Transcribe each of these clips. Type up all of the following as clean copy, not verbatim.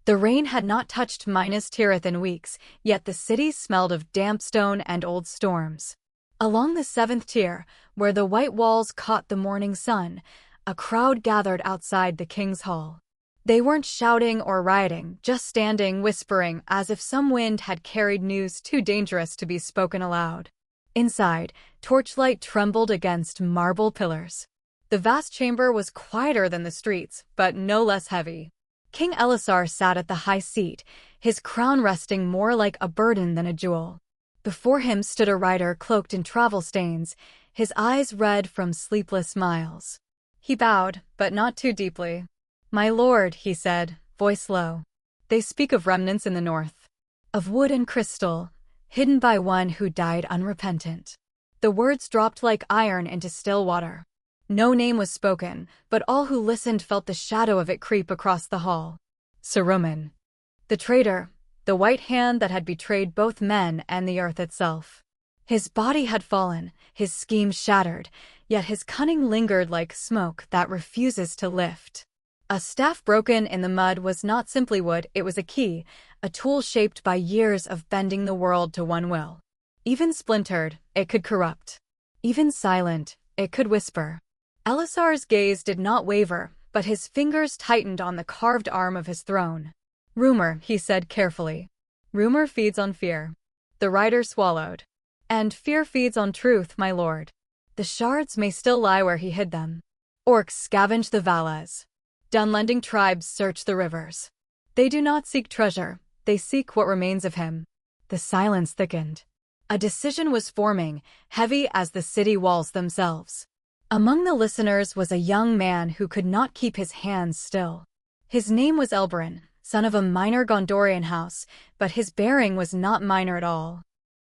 The rain had not touched Minas Tirith in weeks, yet the city smelled of damp stone and old storms. Along the seventh tier, where the white walls caught the morning sun, a crowd gathered outside the king's hall. They weren't shouting or rioting, just standing, whispering, as if some wind had carried news too dangerous to be spoken aloud. Inside, torchlight trembled against marble pillars. The vast chamber was quieter than the streets, but no less heavy. King Elisar sat at the high seat, his crown resting more like a burden than a jewel. Before him stood a rider cloaked in travel stains, his eyes red from sleepless miles. He bowed, but not too deeply. "My lord," he said, voice low. "They speak of remnants in the north. Of wood and crystal, hidden by one who died unrepentant." The words dropped like iron into still water. No name was spoken, but all who listened felt the shadow of it creep across the hall. Saruman. The traitor, the white hand that had betrayed both men and the earth itself. His body had fallen, his scheme shattered, yet his cunning lingered like smoke that refuses to lift. A staff broken in the mud was not simply wood, it was a key, a tool shaped by years of bending the world to one will. Even splintered, it could corrupt. Even silent, it could whisper. Elisar's gaze did not waver, but his fingers tightened on the carved arm of his throne. "Rumor," he said carefully. "Rumor feeds on fear." The rider swallowed. "And fear feeds on truth, my lord. The shards may still lie where he hid them. Orcs scavenge the valleys. Dunlending tribes search the rivers. They do not seek treasure, they seek what remains of him." The silence thickened. A decision was forming, heavy as the city walls themselves. Among the listeners was a young man who could not keep his hands still. His name was Elberon, son of a minor Gondorian house, but his bearing was not minor at all.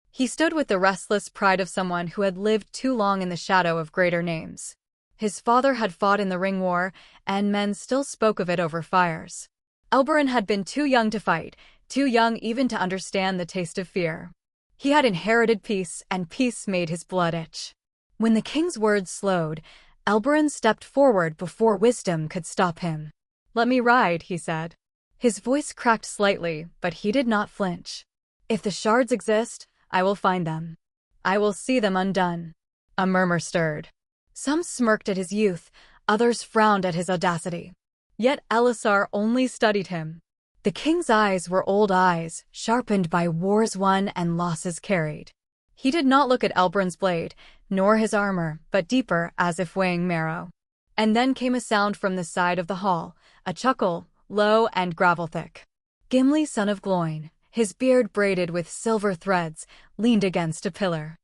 He stood with the restless pride of someone who had lived too long in the shadow of greater names. His father had fought in the Ring War, and men still spoke of it over fires. Elberon had been too young to fight, too young even to understand the taste of fear. He had inherited peace, and peace made his blood itch. When the king's words slowed, Elberon stepped forward before wisdom could stop him. "Let me ride," he said. His voice cracked slightly, but he did not flinch. "If the shards exist, I will find them. I will see them undone." A murmur stirred. Some smirked at his youth, others frowned at his audacity. Yet Elisar only studied him. The king's eyes were old eyes, sharpened by wars won and losses carried. He did not look at Elberon's blade, nor his armor, but deeper, as if weighing marrow. And then came a sound from the side of the hall, a chuckle, low and gravel-thick. Gimli, son of Gloin, his beard braided with silver threads, leaned against a pillar.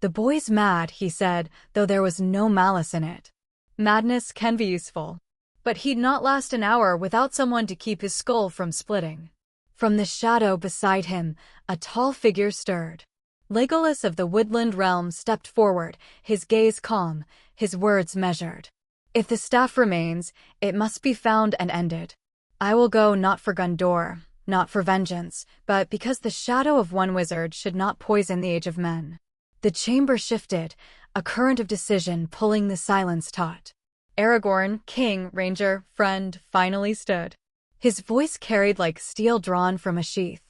"The boy's mad," he said, though there was no malice in it. Madness can be useful. But he'd not last an hour without someone to keep his skull from splitting. From the shadow beside him, a tall figure stirred. Legolas of the woodland realm stepped forward, his gaze calm, his words measured. "If the staff remains, it must be found and ended. I will go not for Gondor, not for vengeance, but because the shadow of one wizard should not poison the age of men." The chamber shifted, a current of decision pulling the silence taut. Aragorn, king, ranger, friend, finally stood. His voice carried like steel drawn from a sheath.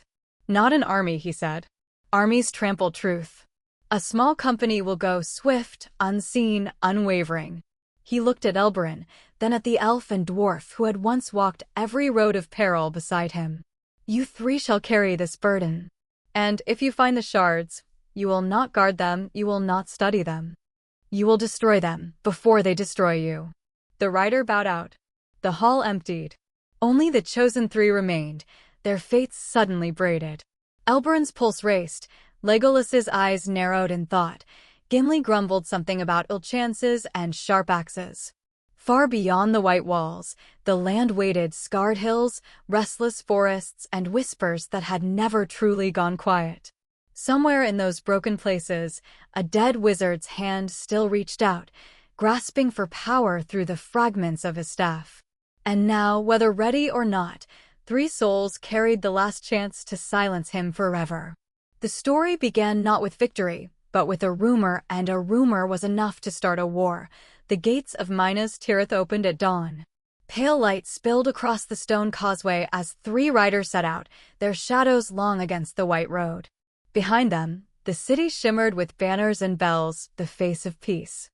"Not an army," he said. "Armies trample truth. A small company will go swift, unseen, unwavering." He looked at Elberon, then at the elf and dwarf who had once walked every road of peril beside him. "You three shall carry this burden. And if you find the shards, you will not guard them, you will not study them. You will destroy them before they destroy you." The rider bowed out. The hall emptied. Only the chosen three remained, their fates suddenly braided. Elberon's pulse raced, Legolas's eyes narrowed in thought. Gimli grumbled something about ill chances and sharp axes. Far beyond the white walls, the land waited scarred hills, restless forests, and whispers that had never truly gone quiet. Somewhere in those broken places, a dead wizard's hand still reached out, grasping for power through the fragments of his staff. And now, whether ready or not, 3 souls carried the last chance to silence him forever. The story began not with victory, but with a rumor, and a rumor was enough to start a war. The gates of Minas Tirith opened at dawn. Pale light spilled across the stone causeway as 3 riders set out, their shadows long against the white road. Behind them, the city shimmered with banners and bells, the face of peace.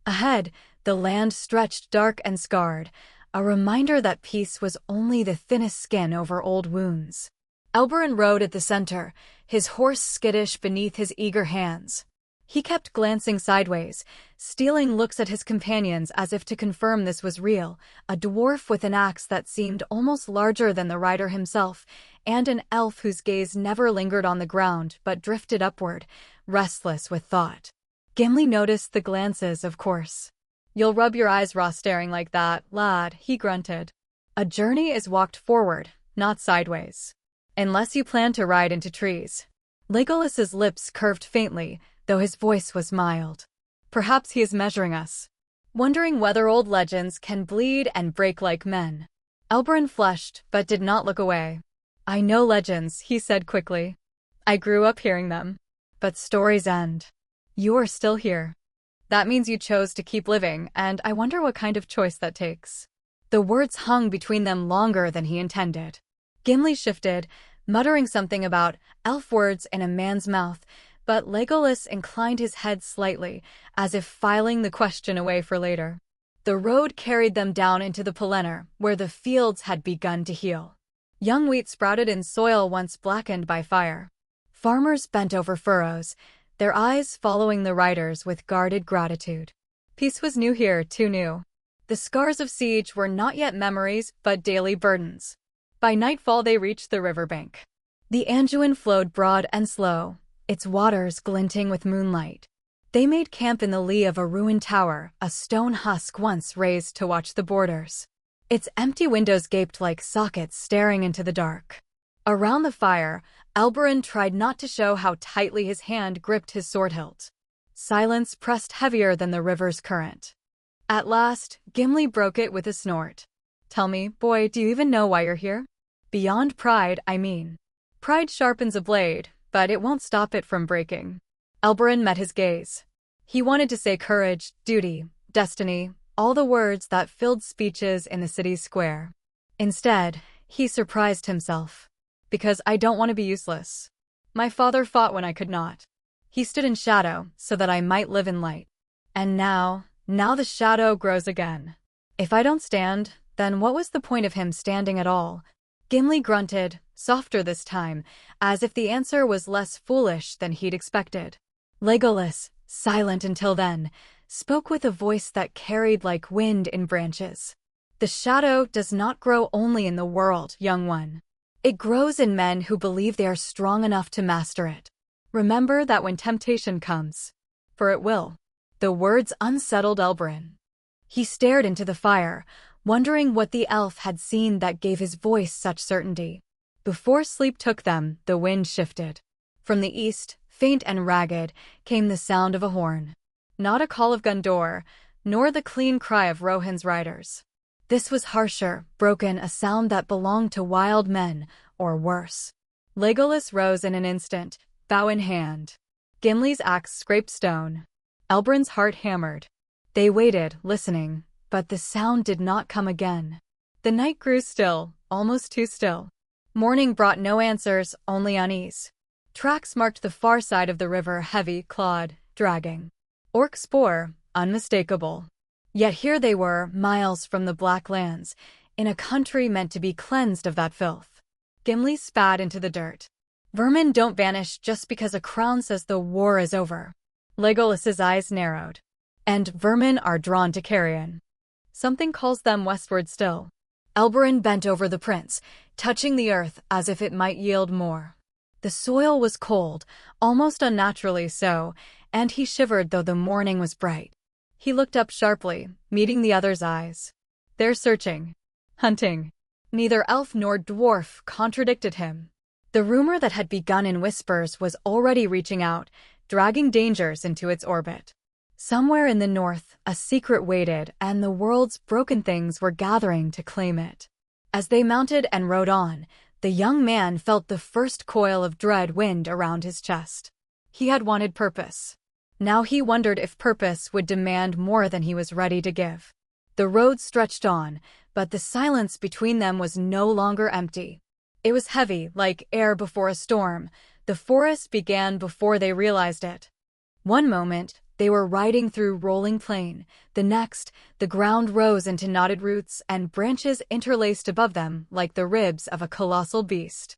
Ahead, the land stretched dark and scarred, a reminder that peace was only the thinnest skin over old wounds. Elberon rode at the center, his horse skittish beneath his eager hands. He kept glancing sideways, stealing looks at his companions as if to confirm this was real, a dwarf with an axe that seemed almost larger than the rider himself, and an elf whose gaze never lingered on the ground but drifted upward, restless with thought. Gimli noticed the glances, of course. "You'll rub your eyes raw staring like that, lad," he grunted. "A journey is walked forward, not sideways. Unless you plan to ride into trees." Legolas's lips curved faintly, though his voice was mild. "Perhaps he is measuring us, wondering whether old legends can bleed and break like men." Elberon flushed, but did not look away. "I know legends," he said quickly. "I grew up hearing them. But stories end. You are still here. That means you chose to keep living, and I wonder what kind of choice that takes." The words hung between them longer than he intended. Gimli shifted, muttering something about elf words in a man's mouth, but Legolas inclined his head slightly, as if filing the question away for later. The road carried them down into the Pelennor, where the fields had begun to heal. Young wheat sprouted in soil once blackened by fire. Farmers bent over furrows, their eyes following the riders with guarded gratitude. Peace was new here, too new. The scars of siege were not yet memories, but daily burdens. By nightfall they reached the riverbank. The Anduin flowed broad and slow, its waters glinting with moonlight. They made camp in the lee of a ruined tower, a stone husk once raised to watch the borders. Its empty windows gaped like sockets staring into the dark. Around the fire, Elberon tried not to show how tightly his hand gripped his sword hilt. Silence pressed heavier than the river's current. At last, Gimli broke it with a snort. "Tell me, boy, do you even know why you're here? Beyond pride, I mean. Pride sharpens a blade, but it won't stop it from breaking." Elberon met his gaze. He wanted to say courage, duty, destiny, all the words that filled speeches in the city's square. Instead, he surprised himself. "Because I don't want to be useless. My father fought when I could not. He stood in shadow so that I might live in light. And now the shadow grows again. If I don't stand, then what was the point of him standing at all?" Gimli grunted, softer this time, as if the answer was less foolish than he'd expected. Legolas, silent until then, spoke with a voice that carried like wind in branches. "The shadow does not grow only in the world, young one. It grows in men who believe they are strong enough to master it. Remember that when temptation comes, for it will." The words unsettled Elberon. He stared into the fire, wondering what the elf had seen that gave his voice such certainty. Before sleep took them, the wind shifted. From the east, faint and ragged, came the sound of a horn. Not a call of Gondor, nor the clean cry of Rohan's riders. This was harsher, broken, a sound that belonged to wild men, or worse. Legolas rose in an instant, bow in hand. Gimli's axe scraped stone. Elberon's heart hammered. They waited, listening, but the sound did not come again. The night grew still, almost too still. Morning brought no answers, only unease. Tracks marked the far side of the river, heavy, clawed, dragging. Orc spoor, unmistakable. Yet here they were, miles from the Black Lands, in a country meant to be cleansed of that filth. Gimli spat into the dirt. "Vermin don't vanish just because a crown says the war is over." Legolas's eyes narrowed. "And vermin are drawn to carrion. Something calls them westward still." Elberon bent over the prince, touching the earth as if it might yield more. The soil was cold, almost unnaturally so, and he shivered though the morning was bright. He looked up sharply, meeting the other's eyes. "They're searching. Hunting." Neither elf nor dwarf contradicted him. The rumor that had begun in whispers was already reaching out, dragging dangers into its orbit. Somewhere in the north, a secret waited, and the world's broken things were gathering to claim it. As they mounted and rode on, the young man felt the first coil of dread wind around his chest. He had wanted purpose. Now he wondered if purpose would demand more than he was ready to give. The road stretched on, but the silence between them was no longer empty. It was heavy, like air before a storm. The forest began before they realized it. One moment, they were riding through rolling plain. The next, the ground rose into knotted roots and branches interlaced above them like the ribs of a colossal beast.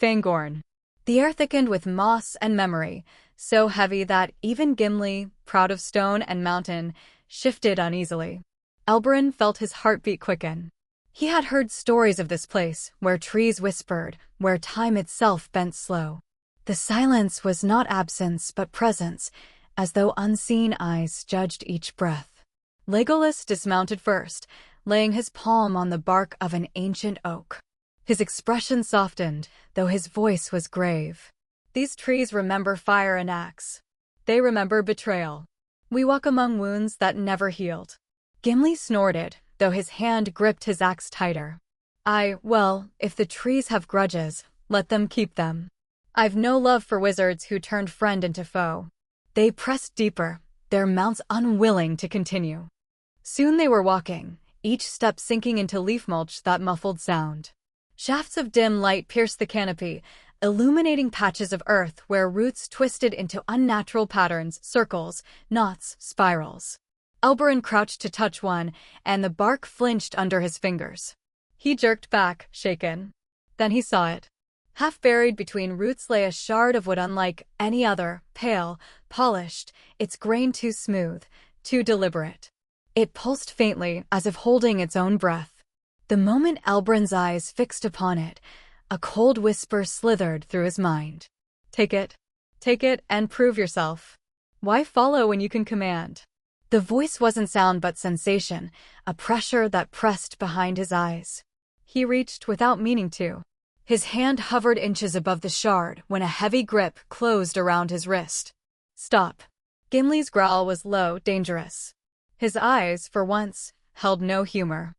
Fangorn. The air thickened with moss and memory, so heavy that even Gimli, proud of stone and mountain, shifted uneasily. Elberon felt his heartbeat quicken. He had heard stories of this place, where trees whispered, where time itself bent slow. The silence was not absence but presence, as though unseen eyes judged each breath. Legolas dismounted first, laying his palm on the bark of an ancient oak. His expression softened, though his voice was grave. These trees remember fire and axe. They remember betrayal. We walk among wounds that never healed. Gimli snorted, though his hand gripped his axe tighter. Well, if the trees have grudges, let them keep them. I've no love for wizards who turned friend into foe. They pressed deeper, their mounts unwilling to continue. Soon they were walking, each step sinking into leaf mulch that muffled sound. Shafts of dim light pierced the canopy, illuminating patches of earth where roots twisted into unnatural patterns, circles, knots, spirals. Elberon crouched to touch one, and the bark flinched under his fingers. He jerked back, shaken. Then he saw it. Half buried between roots lay a shard of wood unlike any other, pale, polished, its grain too smooth, too deliberate. It pulsed faintly, as if holding its own breath. The moment Elberon's eyes fixed upon it, a cold whisper slithered through his mind. Take it, and prove yourself. Why follow when you can command? The voice wasn't sound but sensation, a pressure that pressed behind his eyes. He reached without meaning to. His hand hovered inches above the shard when a heavy grip closed around his wrist. Stop. Gimli's growl was low, dangerous. His eyes, for once, held no humor.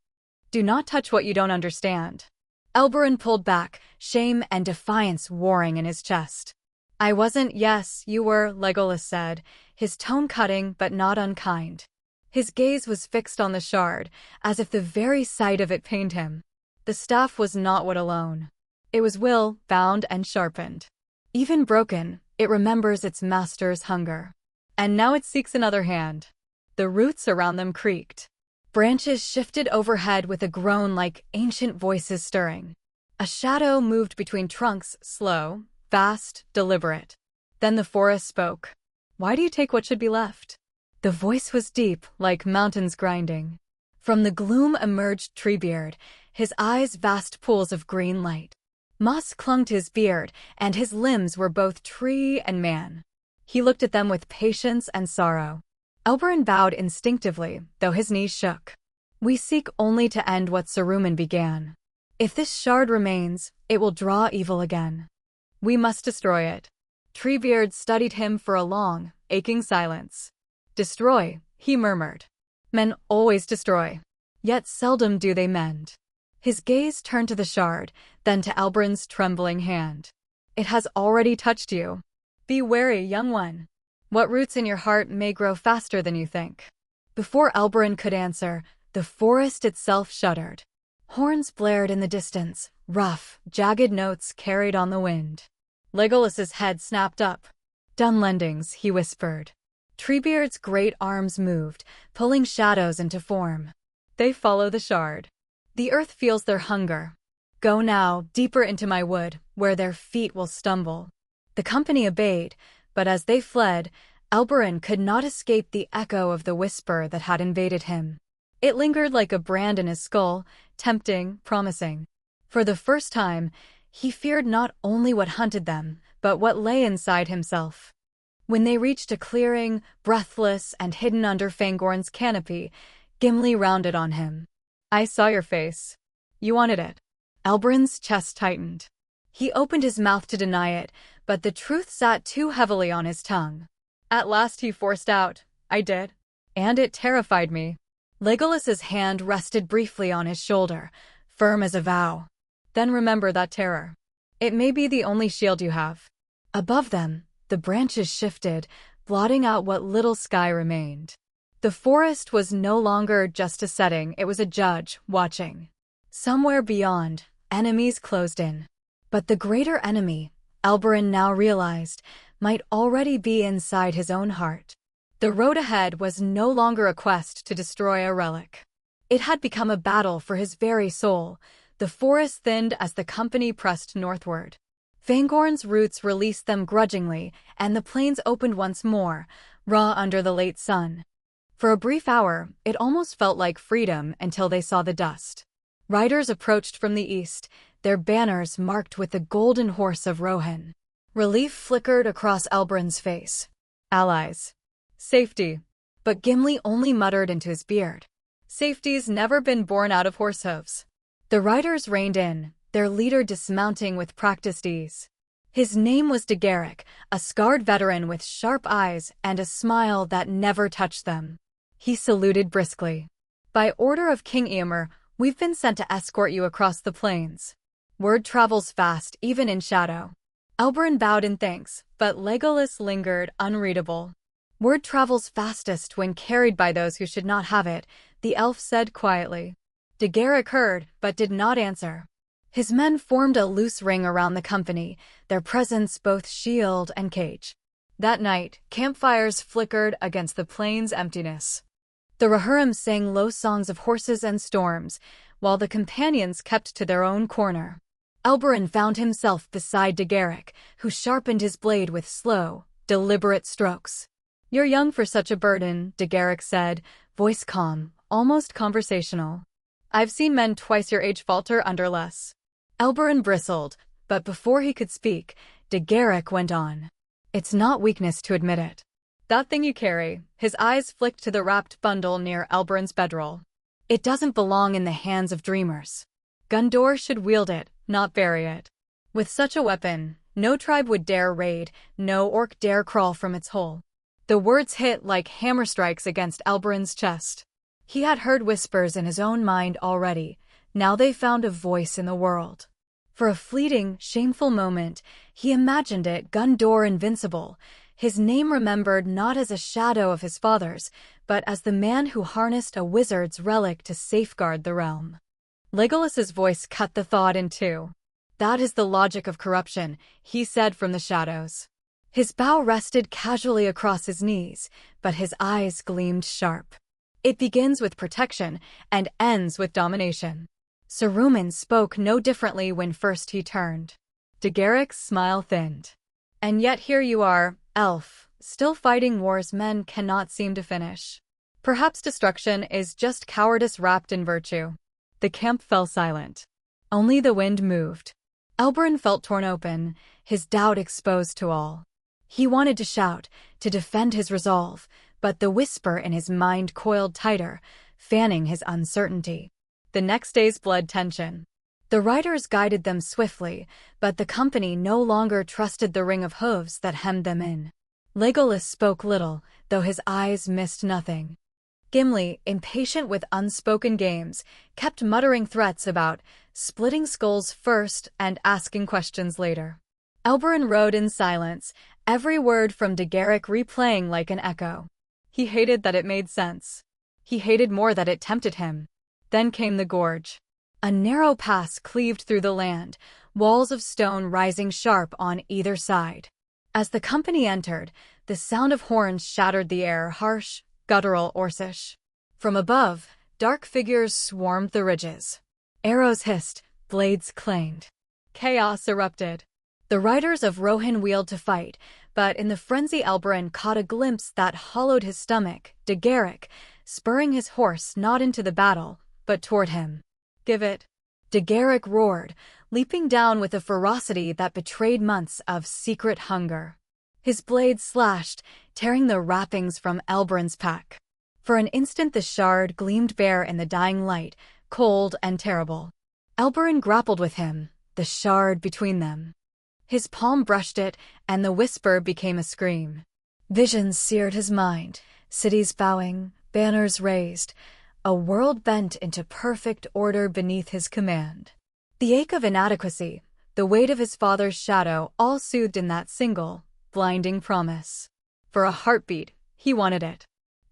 Do not touch what you don't understand. Elberon pulled back, shame and defiance warring in his chest. I wasn't. Yes, you were, Legolas said, his tone cutting but not unkind. His gaze was fixed on the shard, as if the very sight of it pained him. The staff was not wood alone. It was will, bound and sharpened. Even broken, it remembers its master's hunger. And now it seeks another hand. The roots around them creaked. Branches shifted overhead with a groan like ancient voices stirring. A shadow moved between trunks, slow, fast, deliberate. Then the forest spoke. Why do you take what should be left? The voice was deep, like mountains grinding. From the gloom emerged Treebeard, his eyes vast pools of green light. Moss clung to his beard, and his limbs were both tree and man. He looked at them with patience and sorrow. Elberon bowed instinctively, though his knees shook. We seek only to end what Saruman began. If this shard remains, it will draw evil again. We must destroy it. Treebeard studied him for a long, aching silence. Destroy, he murmured. Men always destroy. Yet seldom do they mend. His gaze turned to the shard, then to Elberon's trembling hand. It has already touched you. Be wary, young one. What roots in your heart may grow faster than you think. Before Elberon could answer, the forest itself shuddered. Horns blared in the distance, rough, jagged notes carried on the wind. Legolas's head snapped up. Dunlendings, he whispered. Treebeard's great arms moved, pulling shadows into form. They follow the shard. The earth feels their hunger. Go now, deeper into my wood, where their feet will stumble. The company obeyed, but as they fled, Elberon could not escape the echo of the whisper that had invaded him. It lingered like a brand in his skull, tempting, promising. For the first time, he feared not only what hunted them, but what lay inside himself. When they reached a clearing, breathless and hidden under Fangorn's canopy, Gimli rounded on him. I saw your face. You wanted it. Elberon's chest tightened. He opened his mouth to deny it, but the truth sat too heavily on his tongue. At last he forced out, I did. And it terrified me. Legolas's hand rested briefly on his shoulder, firm as a vow. Then remember that terror. It may be the only shield you have. Above them, the branches shifted, blotting out what little sky remained. The forest was no longer just a setting, it was a judge, watching. Somewhere beyond, enemies closed in. But the greater enemy, Elberon now realized, might already be inside his own heart. The road ahead was no longer a quest to destroy a relic. It had become a battle for his very soul. The forest thinned as the company pressed northward. Fangorn's roots released them grudgingly, and the plains opened once more, raw under the late sun. For a brief hour, it almost felt like freedom until they saw the dust. Riders approached from the east, their banners marked with the golden horse of Rohan. Relief flickered across Elberon's face. Allies. Safety. But Gimli only muttered into his beard. Safety's never been born out of horse hooves. The riders reined in, their leader dismounting with practiced ease. His name was Degeric, a scarred veteran with sharp eyes and a smile that never touched them. He saluted briskly. By order of King Eomer, we've been sent to escort you across the plains. Word travels fast, even in shadow. Elberon bowed in thanks, but Legolas lingered, unreadable. Word travels fastest when carried by those who should not have it, the elf said quietly. Degeric heard, but did not answer. His men formed a loose ring around the company, their presence both shield and cage. That night, campfires flickered against the plain's emptiness. The Rohirrim sang low songs of horses and storms, while the companions kept to their own corner. Elberon found himself beside Degeric, who sharpened his blade with slow, deliberate strokes. You're young for such a burden, Degeric said, voice calm, almost conversational. I've seen men twice your age falter under less. Elberon bristled, but before he could speak, Degeric went on. It's not weakness to admit it. That thing you carry, his eyes flicked to the wrapped bundle near Elberon's bedroll. It doesn't belong in the hands of dreamers. Gondor should wield it, not bury it. With such a weapon, no tribe would dare raid, no orc dare crawl from its hole. The words hit like hammer strikes against Elberon's chest. He had heard whispers in his own mind already, now they found a voice in the world. For a fleeting, shameful moment, he imagined it Gondor invincible, his name remembered not as a shadow of his father's, but as the man who harnessed a wizard's relic to safeguard the realm. Legolas's voice cut the thought in two. That is the logic of corruption, he said from the shadows. His bow rested casually across his knees, but his eyes gleamed sharp. It begins with protection and ends with domination. Saruman spoke no differently when first he turned. Degeric's smile thinned. And yet here you are, elf, still fighting wars men cannot seem to finish. Perhaps destruction is just cowardice wrapped in virtue. The camp fell silent. Only the wind moved. Elberon felt torn open, his doubt exposed to all. He wanted to shout, to defend his resolve, but the whisper in his mind coiled tighter, fanning his uncertainty. The next day's blood tension. The riders guided them swiftly, but the company no longer trusted the ring of hooves that hemmed them in. Legolas spoke little, though his eyes missed nothing. Gimli, impatient with unspoken games, kept muttering threats about splitting skulls first and asking questions later. Elberon rode in silence, every word from Degeric replaying like an echo. He hated that it made sense. He hated more that it tempted him. Then came the gorge. A narrow pass cleaved through the land, walls of stone rising sharp on either side. As the company entered, the sound of horns shattered the air, harsh, guttural, Orcish. From above, dark figures swarmed the ridges. Arrows hissed, blades clanged. Chaos erupted. The riders of Rohan wheeled to fight, but in the frenzy Elberon caught a glimpse that hollowed his stomach, Degeric, spurring his horse not into the battle, but toward him. Give it. Degeric roared, leaping down with a ferocity that betrayed months of secret hunger. His blade slashed, tearing the wrappings from Elberon's pack. For an instant the shard gleamed bare in the dying light, cold and terrible. Elberon grappled with him, the shard between them. His palm brushed it, and the whisper became a scream. Visions seared his mind, cities bowing, banners raised, a world bent into perfect order beneath his command. The ache of inadequacy, the weight of his father's shadow, all soothed in that single, blinding promise. For a heartbeat, he wanted it.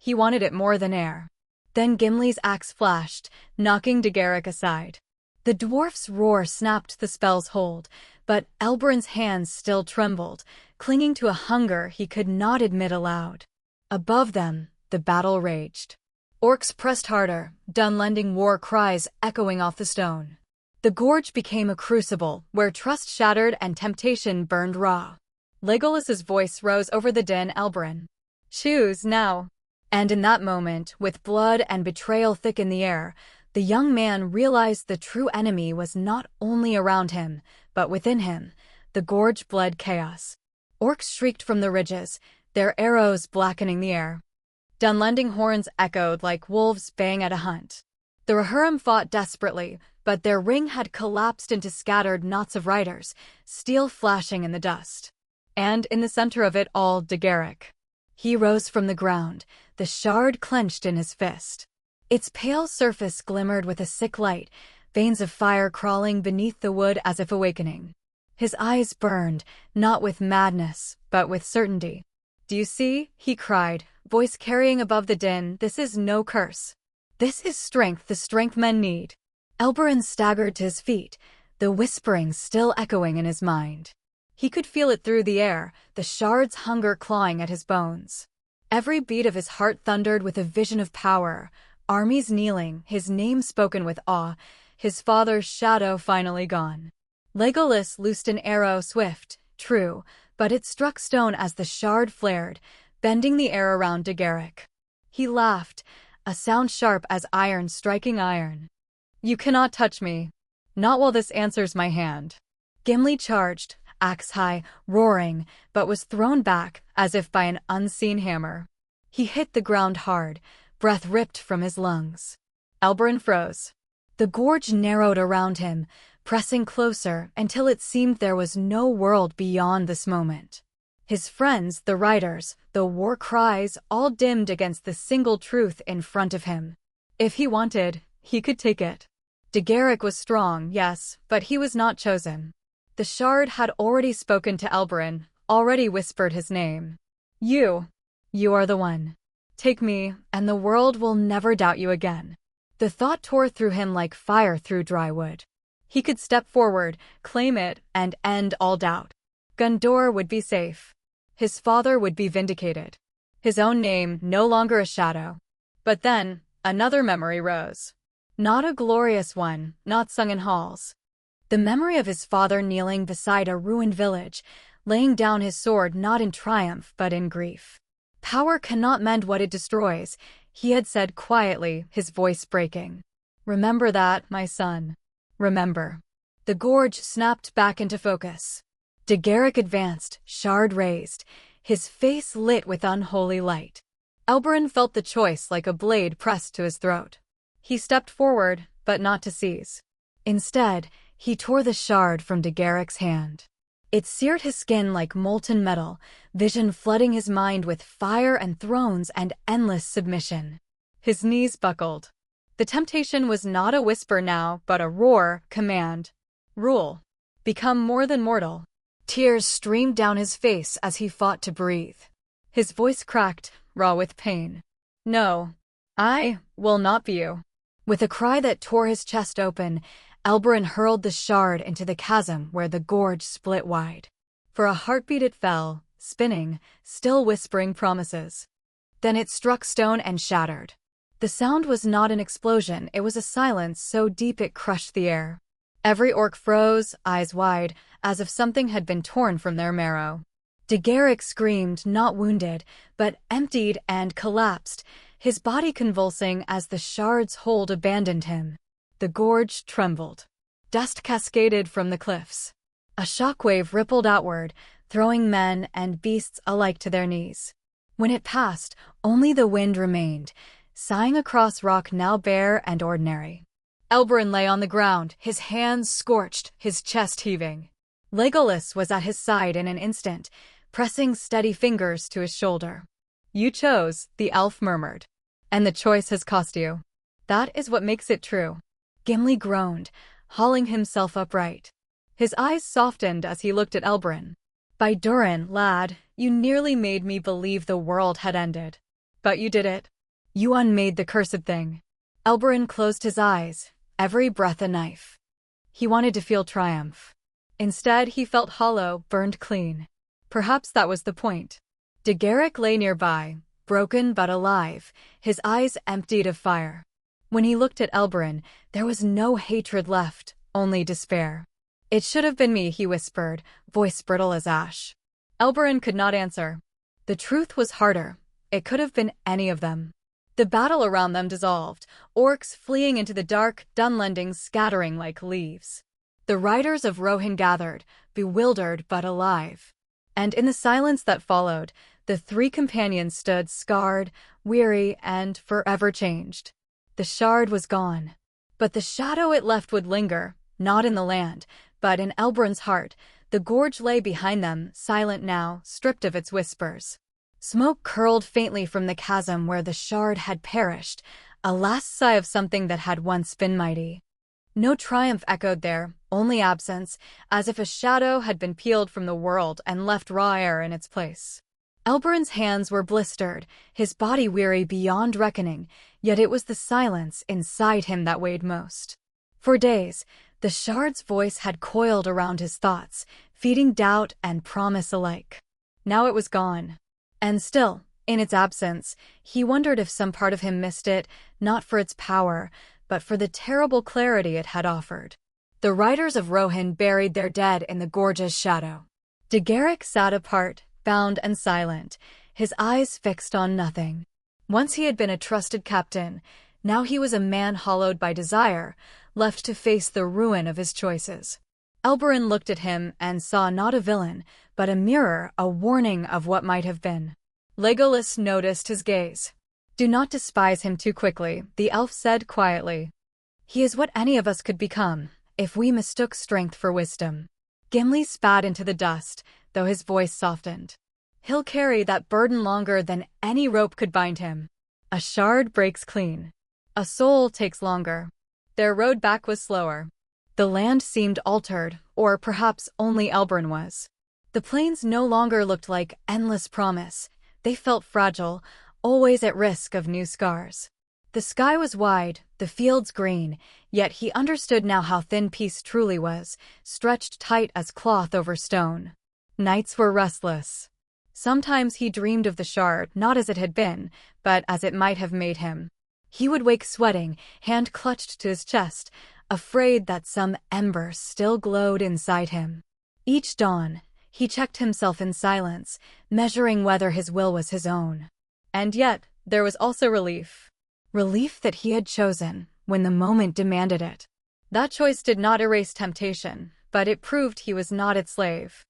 He wanted it more than air. Then Gimli's axe flashed, knocking Degeric aside. The dwarf's roar snapped the spell's hold, but Elberon's hands still trembled, clinging to a hunger he could not admit aloud. Above them, the battle raged. Orcs pressed harder, Dunlending war cries echoing off the stone. The gorge became a crucible where trust shattered and temptation burned raw. Legolas's voice rose over the din. Elberon, choose now. And in that moment, with blood and betrayal thick in the air, the young man realized the true enemy was not only around him, but within him. The gorge bled chaos. Orcs shrieked from the ridges, their arrows blackening the air. Dunlending horns echoed like wolves baying at a hunt. The Rohirrim fought desperately, but their ring had collapsed into scattered knots of riders, steel flashing in the dust. And in the center of it all, Degeric. He rose from the ground, the shard clenched in his fist. Its pale surface glimmered with a sick light, veins of fire crawling beneath the wood as if awakening. His eyes burned, not with madness, but with certainty. "Do you see?" he cried, voice carrying above the din. "This is no curse. This is strength, the strength men need." Elberon staggered to his feet, the whispering still echoing in his mind. He could feel it through the air, the shard's hunger clawing at his bones. Every beat of his heart thundered with a vision of power, armies kneeling, his name spoken with awe, his father's shadow finally gone. Legolas loosed an arrow swift, true, but it struck stone as the shard flared, bending the air around Degeric. He laughed, a sound sharp as iron striking iron. "You cannot touch me. Not while this answers my hand." Gimli charged, axe high, roaring, but was thrown back as if by an unseen hammer. He hit the ground hard, breath ripped from his lungs. Elberon froze. The gorge narrowed around him, pressing closer until it seemed there was no world beyond this moment. His friends, the riders, the war cries, all dimmed against the single truth in front of him. If he wanted, he could take it. Degeric was strong, yes, but he was not chosen. The shard had already spoken to Elberon, already whispered his name. You are the one. Take me, and the world will never doubt you again." The thought tore through him like fire through dry wood. He could step forward, claim it, and end all doubt. Gondor would be safe. His father would be vindicated. His own name no longer a shadow. But then, another memory rose. Not a glorious one, not sung in halls. The memory of his father kneeling beside a ruined village, laying down his sword not in triumph but in grief. "Power cannot mend what it destroys," he had said quietly, his voice breaking. "Remember that, my son. Remember." The gorge snapped back into focus. Degeric advanced, shard raised, his face lit with unholy light. Elberon felt the choice like a blade pressed to his throat. He stepped forward, but not to seize. Instead, he tore the shard from Degeric's hand. It seared his skin like molten metal, vision flooding his mind with fire and thrones and endless submission. His knees buckled. The temptation was not a whisper now, but a roar, command. Rule. Become more than mortal. Tears streamed down his face as he fought to breathe. His voice cracked, raw with pain. "No, I will not be you." With a cry that tore his chest open, Elberon hurled the shard into the chasm where the gorge split wide. For a heartbeat it fell, spinning, still whispering promises. Then it struck stone and shattered. The sound was not an explosion, it was a silence so deep it crushed the air. Every orc froze, eyes wide, as if something had been torn from their marrow. Degeric screamed, not wounded, but emptied and collapsed, his body convulsing as the shard's hold abandoned him. The gorge trembled. Dust cascaded from the cliffs. A shockwave rippled outward, throwing men and beasts alike to their knees. When it passed, only the wind remained, sighing across rock now bare and ordinary. Elberon lay on the ground, his hands scorched, his chest heaving. Legolas was at his side in an instant, pressing steady fingers to his shoulder. "You chose," the elf murmured. "And the choice has cost you. That is what makes it true." Gimli groaned, hauling himself upright. His eyes softened as he looked at Elberon. "By Durin, lad, you nearly made me believe the world had ended. But you did it. You unmade the cursed thing. Elberon closed his eyes, every breath a knife. He wanted to feel triumph. Instead, he felt hollow, burned clean. Perhaps that was the point. Degeric lay nearby, broken but alive, his eyes emptied of fire. When he looked at Elberon, there was no hatred left, only despair. It should have been me, he whispered, voice brittle as ash. Elberon could not answer. The truth was harder. It could have been any of them. The battle around them dissolved, orcs fleeing into the dark, Dunlendings scattering like leaves. The riders of Rohan gathered, bewildered but alive. And in the silence that followed, the three companions stood scarred, weary, and forever changed. The shard was gone. But the shadow it left would linger, not in the land, but in Elberon's heart. The gorge lay behind them, silent now, stripped of its whispers. Smoke curled faintly from the chasm where the shard had perished, a last sigh of something that had once been mighty. No triumph echoed there, only absence, as if a shadow had been peeled from the world and left raw air in its place. Elberon's hands were blistered, his body weary beyond reckoning, yet it was the silence inside him that weighed most. For days, the shard's voice had coiled around his thoughts, feeding doubt and promise alike. Now it was gone. And still, in its absence, he wondered if some part of him missed it, not for its power, but for the terrible clarity it had offered. The riders of Rohan buried their dead in the gorge's shadow. Degeric sat apart, bound and silent, his eyes fixed on nothing. Once he had been a trusted captain, now he was a man hollowed by desire, left to face the ruin of his choices. Elberon looked at him and saw not a villain, but a mirror, a warning of what might have been. Legolas noticed his gaze. "Do not despise him too quickly," the elf said quietly. "He is what any of us could become, if we mistook strength for wisdom." Gimli spat into the dust, though his voice softened. "He'll carry that burden longer than any rope could bind him. A shard breaks clean. A soul takes longer." Their road back was slower. The land seemed altered, or perhaps only Elberon was. The plains no longer looked like endless promise. They felt fragile, always at risk of new scars. The sky was wide, the fields green, yet he understood now how thin peace truly was, stretched tight as cloth over stone. Nights were restless. Sometimes he dreamed of the shard not as it had been, but as it might have made him. He would wake sweating, hand clutched to his chest, afraid that some ember still glowed inside him. Each dawn, he checked himself in silence, measuring whether his will was his own. And yet, there was also relief. Relief that he had chosen, when the moment demanded it. That choice did not erase temptation, but it proved he was not its slave.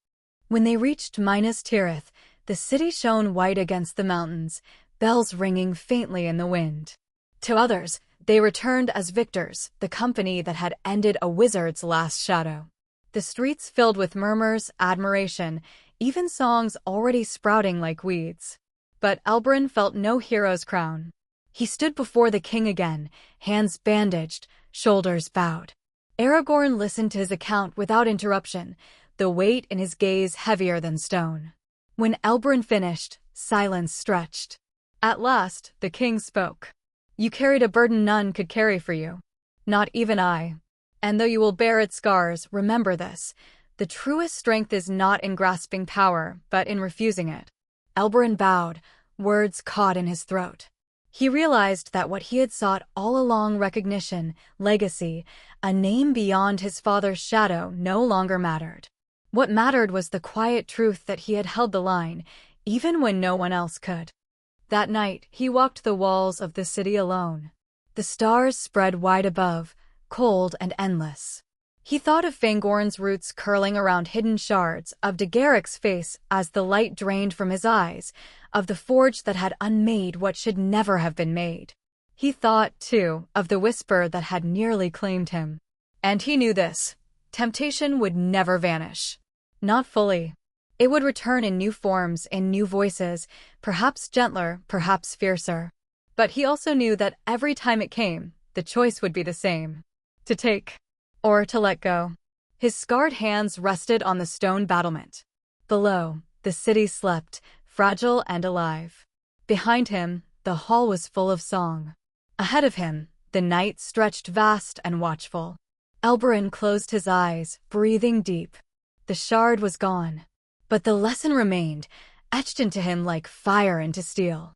When they reached Minas Tirith, the city shone white against the mountains, bells ringing faintly in the wind. To others, they returned as victors, the company that had ended a wizard's last shadow. The streets filled with murmurs, admiration, even songs already sprouting like weeds. But Elberon felt no hero's crown. He stood before the king again, hands bandaged, shoulders bowed. Aragorn listened to his account without interruption, the weight in his gaze heavier than stone. When Elberon finished, silence stretched. At last, the king spoke. "You carried a burden none could carry for you. Not even I. And though you will bear its scars, remember this. The truest strength is not in grasping power, but in refusing it." Elberon bowed, words caught in his throat. He realized that what he had sought all along, recognition, legacy, a name beyond his father's shadow, no longer mattered. What mattered was the quiet truth that he had held the line, even when no one else could. That night, he walked the walls of the city alone. The stars spread wide above, cold and endless. He thought of Fangorn's roots curling around hidden shards, of Degeric's face as the light drained from his eyes, of the forge that had unmade what should never have been made. He thought, too, of the whisper that had nearly claimed him. And he knew this. Temptation would never vanish. Not fully. It would return in new forms, in new voices, perhaps gentler, perhaps fiercer. But he also knew that every time it came, the choice would be the same. To take. Or to let go. His scarred hands rested on the stone battlement. Below, the city slept, fragile and alive. Behind him, the hall was full of song. Ahead of him, the night stretched vast and watchful. Elberon closed his eyes, breathing deep. The shard was gone, but the lesson remained, etched into him like fire into steel.